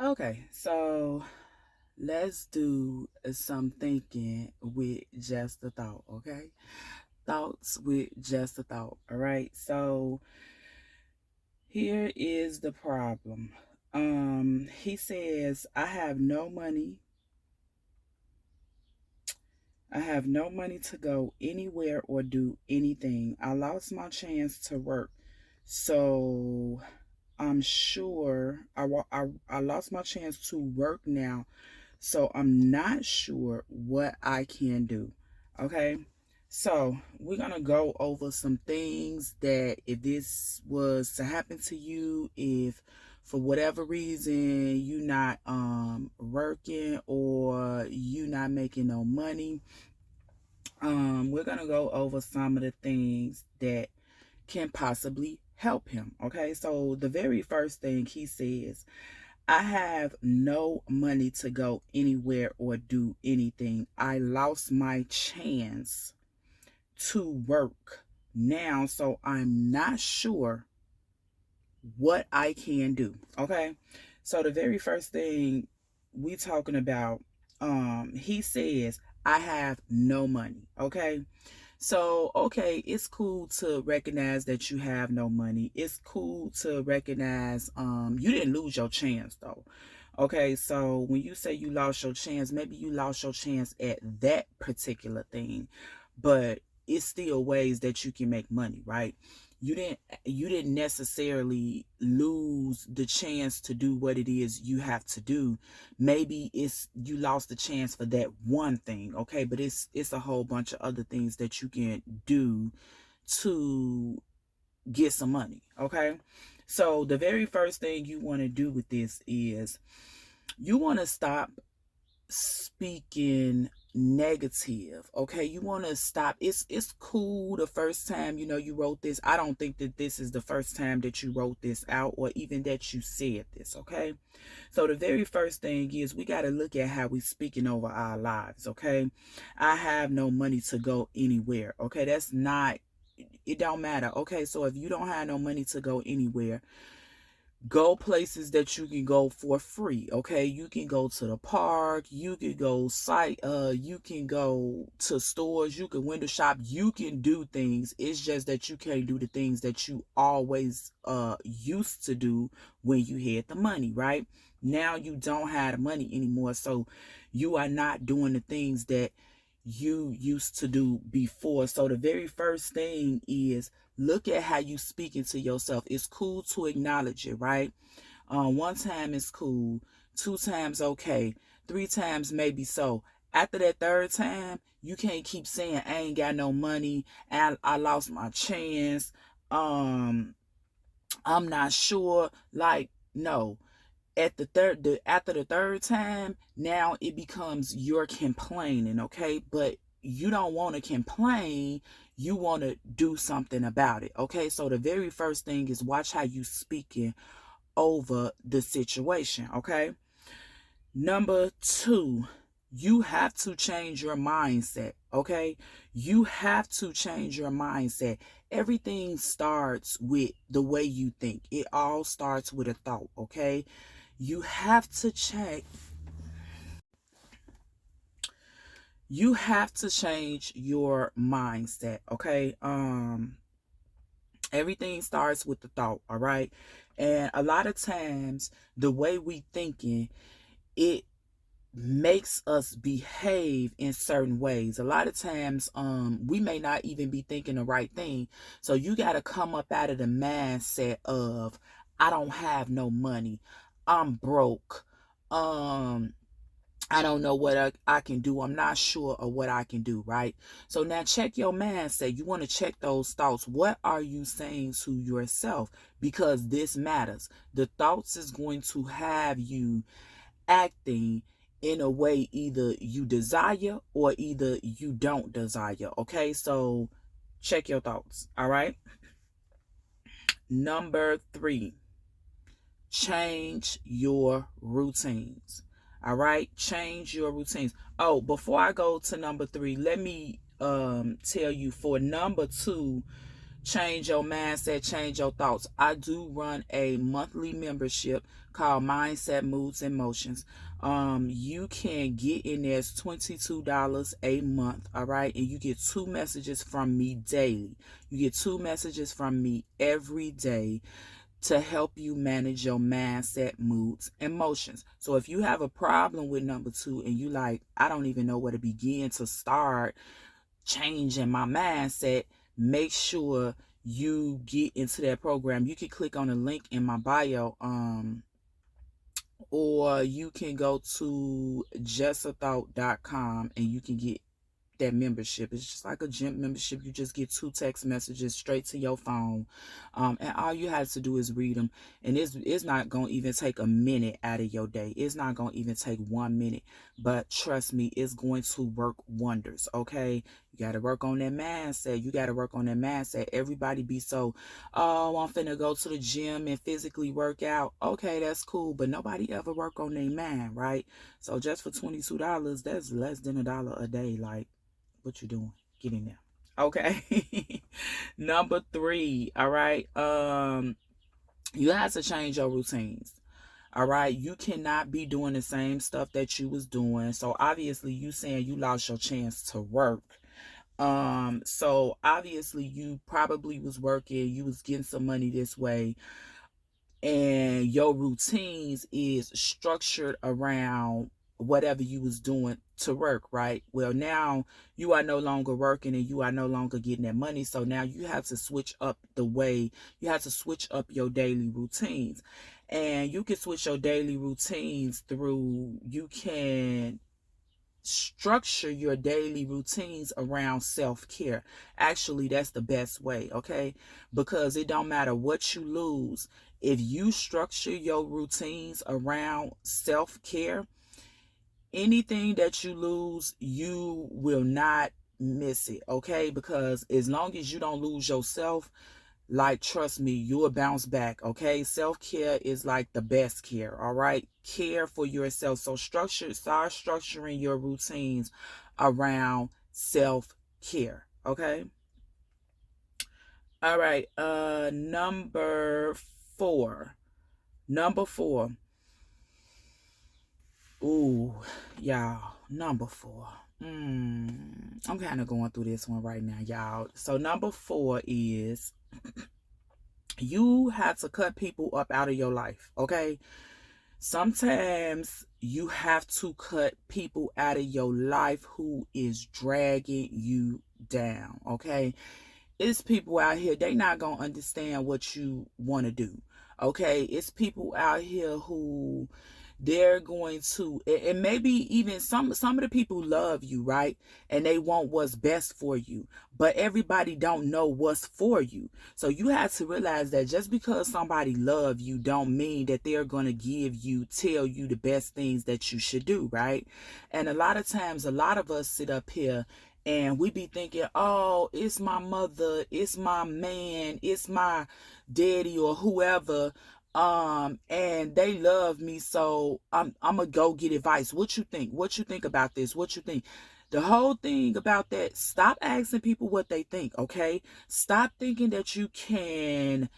Okay, so let's do some thinking with just a thought, okay? Thoughts with just a thought, all right? So here is the problem. He says, I have no money to go anywhere or do anything. I lost my chance to work. So I'm sure I lost my chance to work now. So I'm not sure what I can do. Okay. So we're going to go over some things that if this was to happen to you, if for whatever reason you not working or you not making no money, we're going to go over some of the things that can possibly help him. Okay. So the very first thing he says, I have no money to go anywhere or do anything. I lost my chance to work now, so I'm not sure what I can do. Okay. So the very first thing we talking about, he says, I have no money. Okay. So, okay, it's cool to recognize that you have no money. It's cool to recognize you didn't lose your chance though. Okay, so when you say you lost your chance, maybe you lost your chance at that particular thing, but it's still ways that you can make money, right? You didn't necessarily lose the chance to do what it is you have to do. Maybe it's you lost the chance for that one thing, okay? But it's a whole bunch of other things that you can do to get some money, okay? So the very first thing you want to do with this is you want to stop speaking negative. Okay, you want to stop. It's cool the first time you wrote this. I don't think that this is the first time that you wrote this out or even that you said this. Okay, so the very first thing is we got to look at how we speaking over our lives. Okay, I have no money to go anywhere. Okay, that's not, it don't matter. Okay, so if you don't have no money to go anywhere, go places that you can go for free. Okay, you can go to the park, you can go you can go to stores, you can window shop, you can do things. It's just that you can't do the things that you always used to do when you had the money, right? Now you don't have the money anymore, so you are not doing the things that you used to do before. So the very first thing is look at how you speaking to yourself. It's cool to acknowledge it, right? One time is cool, two times okay, three times maybe so. After that third time, you can't keep saying I ain't got no money and I lost my chance. Um, I'm not sure. Like, no. After the third time, now it becomes you're complaining, okay? But you don't want to complain, you want to do something about it, okay? So the very first thing is watch how you speaking over the situation, okay? Number two, you have to change your mindset, okay? You have to change your mindset. Everything starts with the way you think. It all starts with a thought, okay? You have to check. You have to change your mindset, okay? Everything starts with the thought, all right? And a lot of times the way we thinking, it makes us behave in certain ways. A lot of times we may not even be thinking the right thing. So you got to come up out of the mindset of I don't have no money, I'm broke, I don't know what I can do. I'm not sure of what I can do, right? So now check your mindset. You want to check those thoughts. What are you saying to yourself? Because this matters. The thoughts is going to have you acting in a way either you desire or either you don't desire. Okay, so check your thoughts. All right. Number three, change your routines. All right, change your routines. Oh, before I go to number three, let me tell you for number two, change your mindset, change your thoughts. I do run a monthly membership called Mindset Moods and Motions. You can get in there. It's $22 a month, all right? And you get 2 messages from me daily. You get 2 messages from me every day to help you manage your mindset, moods, and emotions. So if you have a problem with number 2 and you like, I don't even know where to begin to start changing my mindset, make sure you get into that program. You can click on the link in my bio, or you can go to jessathought.com and you can get that membership. It's just like a gym membership. You just get 2 text messages straight to your phone, and all you have to do is read them. And it's not gonna even take a minute out of your day. It's not gonna even take 1 minute, but trust me, it's going to work wonders. Okay, you got to work on that mindset. You got to work on that mindset. Everybody be so, oh, I'm finna go to the gym and physically work out. Okay, that's cool, but nobody ever work on their mind, right? So just for $22, that's less than $1 a day. Like, what you doing? Get in there. Okay. Number 3, all right. You have to change your routines. All right. You cannot be doing the same stuff that you was doing. So obviously you saying you lost your chance to work. So obviously you probably was working, you was getting some money this way, and your routines is structured around whatever you was doing to work, right? Well, now you are no longer working and you are no longer getting that money. So now you have to switch up you have to switch up your daily routines. And you can switch your daily routines through, you can structure your daily routines around self-care. Actually, that's the best way, okay? Because it don't matter what you lose. If you structure your routines around self-care, anything that you lose, you will not miss it, okay? Because as long as you don't lose yourself, like, trust me, you'll bounce back, okay? Self-care is like the best care, all right? Care for yourself. So start structuring your routines around self-care, okay? All right, number 4. Number 4. Ooh, y'all, number 4. I'm kind of going through this one right now, y'all. So number 4 is you have to cut people up out of your life, okay? Sometimes you have to cut people out of your life who is dragging you down, okay? It's people out here, they not gonna understand what you want to do, okay? It's people out here who they're going to, and maybe even some of the people love you, right? And they want what's best for you, but everybody don't know what's for you. So you have to realize that just because somebody love you don't mean that they're going to tell you the best things that you should do, right? And a lot of times, a lot of us sit up here and we be thinking, oh, it's my mother, it's my man, it's my daddy or whoever, and they love me, so I'm gonna go get advice. What you think? What you think about this? What you think? The whole thing about that, stop asking people what they think, okay? Stop thinking that you can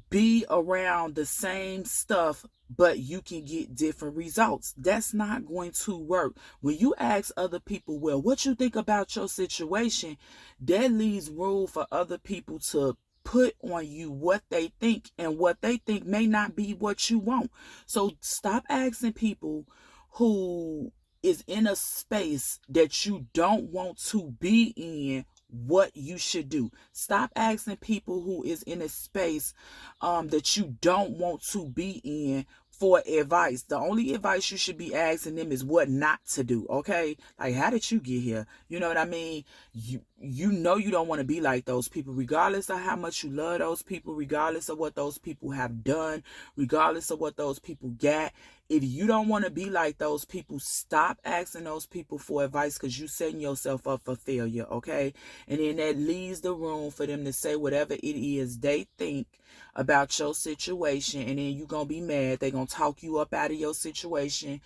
be around the same stuff but you can get different results. That's not going to work. When you ask other people, well, what you think about your situation, that leaves room for other people to put on you what they think, and what they think may not be what you want. So stop asking people who is in a space that you don't want to be in what you should do. Stop asking people who is in a space that you don't want to be in for advice. The only advice you should be asking them is what not to do, okay? Like, how did you get here? You know what I mean? You know you don't want to be like those people, regardless of how much you love those people, regardless of what those people have done, regardless of what those people got. If you don't want to be like those people, stop asking those people for advice, because you're setting yourself up for failure, okay? And then that leaves the room for them to say whatever it is they think about your situation, and then you're going to be mad. They're going to talk you up out of your situation.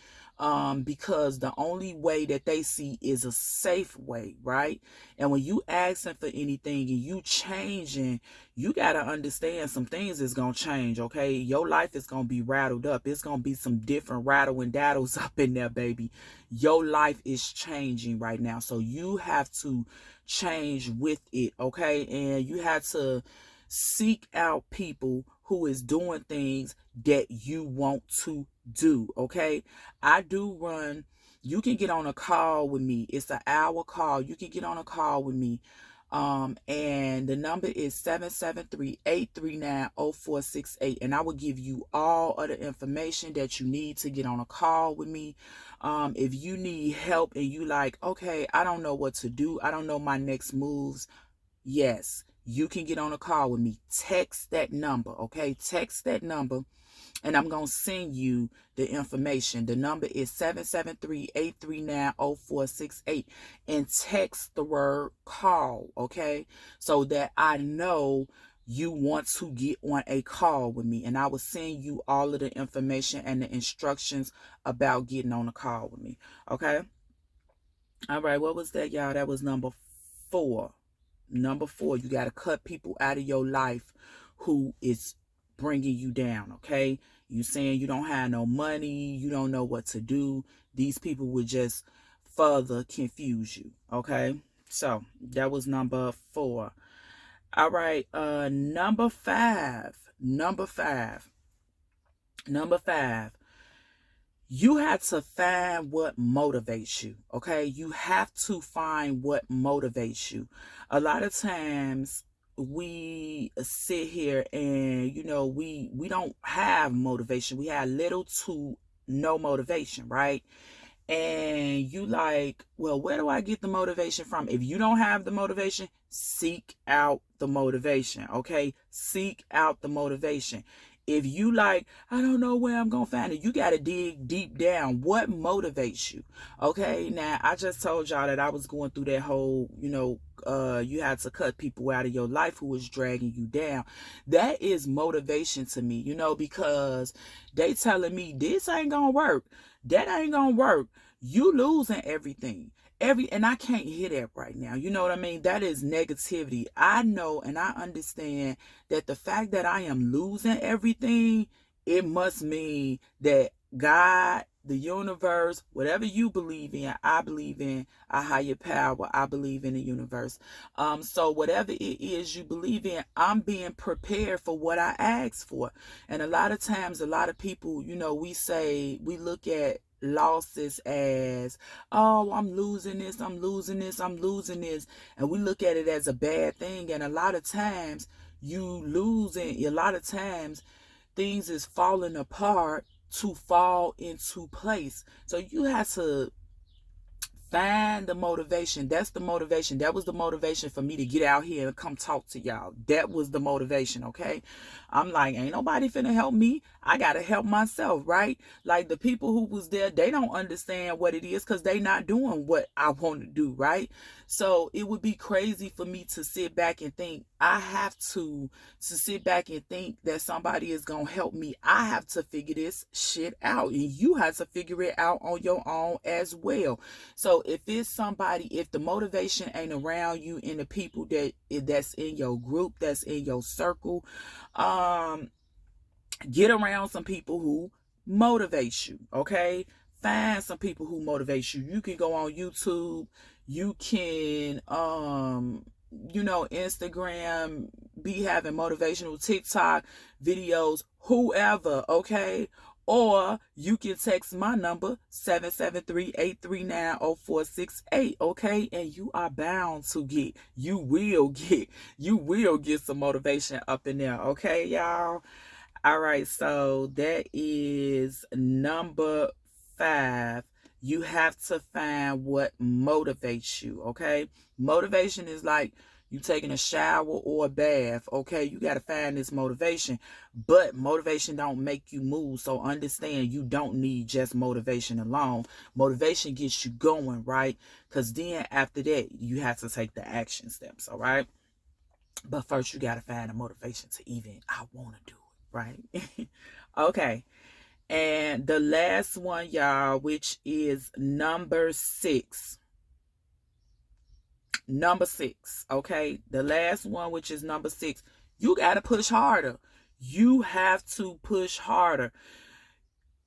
because the only way that they see is a safe way, right? And when you asking for anything and you changing, you got to understand some things is going to change, okay? Your life is going to be rattled up. It's going to be some different rattle and daddles up in there, baby. Your life is changing right now. So you have to change with it, okay? And you have to seek out people who is doing things that you want to do, okay? I do run, you can get on a call with me. It's an hour call. You can get on a call with me. And the number is 773-839-0468. And I will give you all of the information that you need to get on a call with me. If you need help and you like, okay, I don't know what to do, I don't know my next moves, yes, you can get on a call with me. Text that number, okay? Text that number, and I'm going to send you the information. The number is 773-839-0468, and text the word call, okay? So that I know you want to get on a call with me, and I will send you all of the information and the instructions about getting on a call with me, okay? All right, what was that, y'all? That was number 4. Number 4, you got to cut people out of your life who is bringing you down, okay? You saying you don't have no money, you don't know what to do. These people would just further confuse you, okay? So that was number 4. All right, number 5. You have to find what motivates you, okay? You have to find what motivates you. A lot of times we sit here and, we don't have motivation. We have little to no motivation, right? And you like, well, where do I get the motivation from? If you don't have the motivation, seek out the motivation, okay? Seek out the motivation. If you like, I don't know where I'm going to find it, you got to dig deep down. What motivates you? Okay, now I just told y'all that I was going through that whole, you had to cut people out of your life who was dragging you down. That is motivation to me, because they telling me this ain't going to work. That ain't going to work. You losing everything. And I can't hear that right now. You know what I mean? That is negativity. I know and I understand that the fact that I am losing everything, it must mean that God, the universe, whatever you believe in, I believe in a higher power. I believe in the universe. So whatever it is you believe in, I'm being prepared for what I asked for. And a lot of times, a lot of people, we look at losses as, oh, I'm losing this, and we look at it as a bad thing. And a lot of times things is falling apart to fall into place. So you have to find the motivation. That's the motivation. That was the motivation for me to get out here and come talk to y'all. That was the motivation, okay? I'm like, ain't nobody finna help me. I gotta help myself, right? Like the people who was there, they don't understand what it is because they not doing what I want to do, right? So it would be crazy for me to sit back and think I have to sit back and think that somebody is gonna help me. I have to figure this shit out, and you have to figure it out on your own as well. So if the motivation ain't around you and the people that's in your group, that's in your circle, get around some people who motivate you, okay? Find some people who motivate you. You can go on YouTube. You can, Instagram, be having motivational TikTok videos, whoever, okay? Or you can text my number, 773-839-0468, okay? And you are bound to you will get some motivation up in there, okay, y'all? All right, so that is number 5. You have to find what motivates you, okay? Motivation is like you taking a shower or a bath, okay? You got to find this motivation, but motivation don't make you move. So understand you don't need just motivation alone. Motivation gets you going, right? Because then after that, you have to take the action steps, all right? But first, you got to find a motivation to even, I want to do it, right? Okay. And the last one, y'all, which is number 6. Number 6, okay? The last one, which is number 6. You got to push harder. You have to push harder.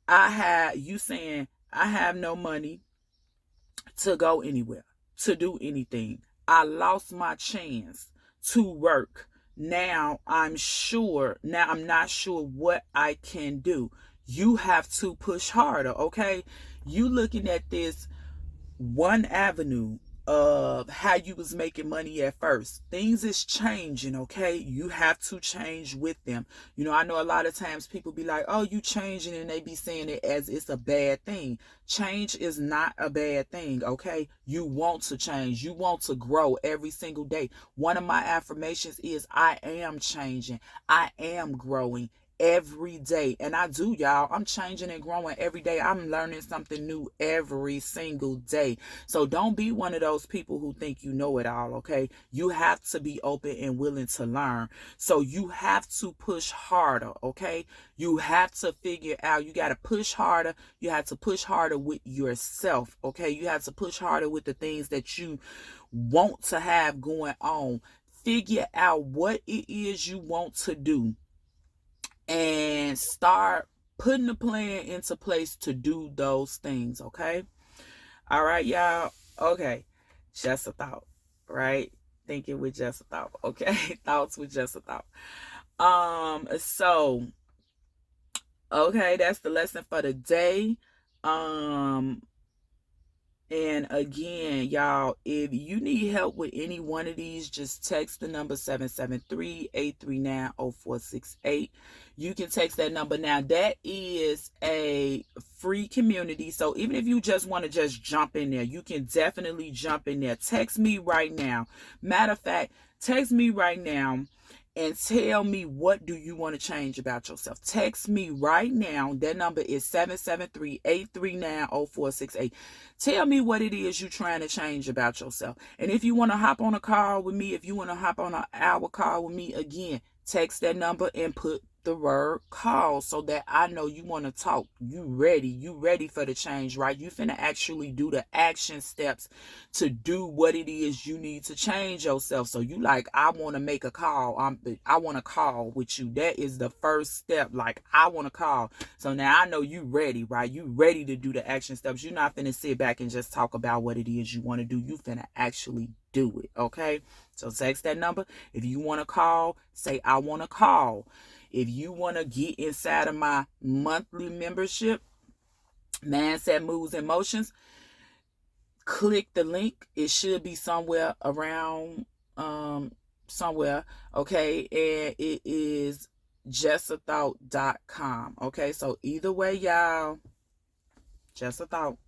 You saying, I have no money to go anywhere, to do anything. I lost my chance to work. Now I'm not sure what I can do. You have to push harder, okay? You looking at this one avenue of how you was making money at first. Things is changing, okay? You have to change with them. You know, I know a lot of times people be like, oh, you changing, and they be saying it as it's a bad thing. Change is not a bad thing, okay? You want to change. You want to grow every single day. One of my affirmations is I am changing. I am growing every day. And I do, y'all. I'm changing and growing every day. I'm learning something new every single day. So don't be one of those people who think you know it all, okay? You have to be open and willing to learn. So you have to push harder, okay? You have to figure out, you got to push harder. You have to push harder with yourself, okay? You have to push harder with the things that you want to have going on. Figure out what it is you want to do and start putting a plan into place to do those things, okay? All right, y'all. Okay. Just a thought, right? Thinking with just a thought, okay? Thoughts with just a thought. So, okay, that's the lesson for the day. And again, y'all, if you need help with any one of these, just text the number 773-839-0468. You can text that number now. That is a free community. So even if you just want to just jump in there, you can definitely jump in there. Text me right now. Matter of fact, text me right now and tell me, what do you want to change about yourself? Text me right now. That number is 773-839-0468. Tell me what it is you're trying to change about yourself. And if you want to hop on a call with me, if you want to hop on an hour call with me, again, text that number and put the word call so that I know you want to talk. You ready for the change, right? You finna actually do the action steps to do what it is you need to change yourself. So you like, I want to make a call. I want to call with you. That is the first step. Like, I want to call. So now I know you ready, right? You ready to do the action steps. You're not finna sit back and just talk about what it is you want to do. You finna actually do it, okay? So text that number. If you want to call, say I want to call. If you want to get inside of my monthly membership, Mindset Moves and Motions, click the link. It should be somewhere around somewhere, okay? And it is justathought.com, okay? So either way, y'all, just a thought.